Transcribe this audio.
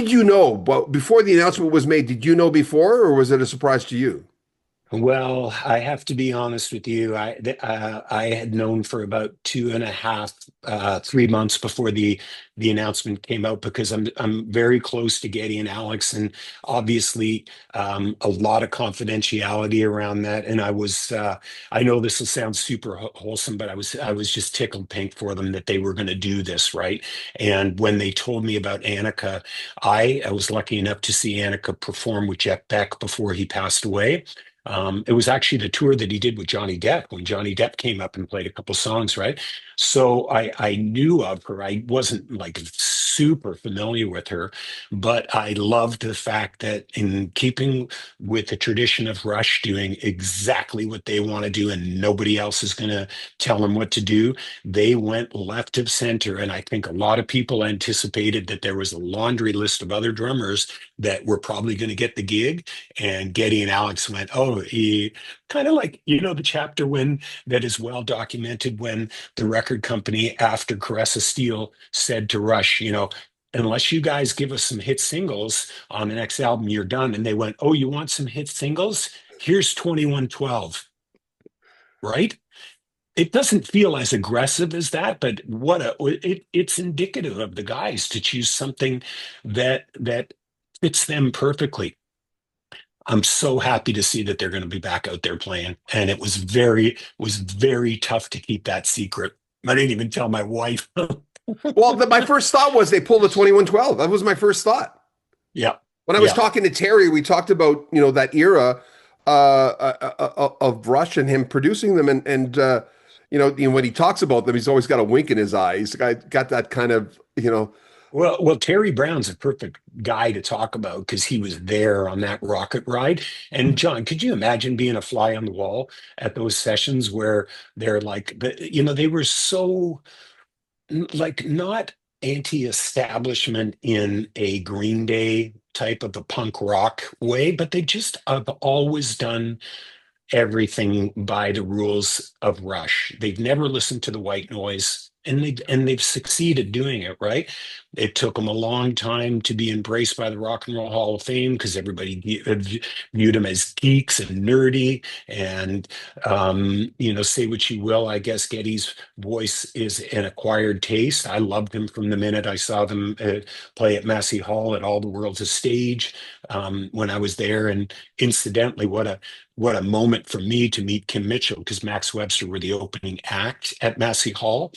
did you know? But before the announcement was made, did you know before, or was it a surprise to you? Well, I have to be honest with you. I had known for about 2.5, 3 months before the announcement came out because I'm very close to Getty and Alex, and obviously a lot of confidentiality around that. And I know this will sound super wholesome, but I was just tickled pink for them that they were going to do this, right? And when they told me about Annika, I was lucky enough to see Annika perform with Jeff Beck before he passed away. It was actually the tour that he did with Johnny Depp when Johnny Depp came up and played a couple songs, right? So I knew of her. I wasn't like super familiar with her, but I loved the fact that in keeping with the tradition of Rush doing exactly what they want to do and nobody else is going to tell them what to do, they went left of center. And I think a lot of people anticipated that there was a laundry list of other drummers that were probably going to get the gig, and Getty and Alex went, oh, he kind of like, the chapter when that is well documented when the record company after Caress of Steel said to Rush, unless you guys give us some hit singles on the next album, you're done. And they went, oh, you want some hit singles? Here's 2112, right? It doesn't feel as aggressive as that, but it's indicative of the guys to choose something that fits them perfectly. I'm so happy to see that they're going to be back out there playing. And it was very tough to keep that secret. I didn't even tell my wife. Well, my first thought was they pulled a 2112. That was my first thought. Yeah. When I was Yeah. talking to Terry, we talked about, that era of Rush and him producing them, and when he talks about them, he's always got a wink in his eye. He's got that kind of, Well, Terry Brown's a perfect guy to talk about because he was there on that rocket ride. And John, could you imagine being a fly on the wall at those sessions where they're like, they were so like not anti-establishment in a Green Day type of a punk rock way, but they just have always done everything by the rules of Rush. They've never listened to the white noise, and they've succeeded doing it, right? It took them a long time to be embraced by the Rock and Roll Hall of Fame because everybody viewed them as geeks and nerdy. And say what you will, I guess Getty's voice is an acquired taste. I loved them from the minute I saw them play at Massey Hall at All the World's a Stage when I was there. And incidentally, what a moment for me to meet Kim Mitchell because Max Webster were the opening act at Massey Hall.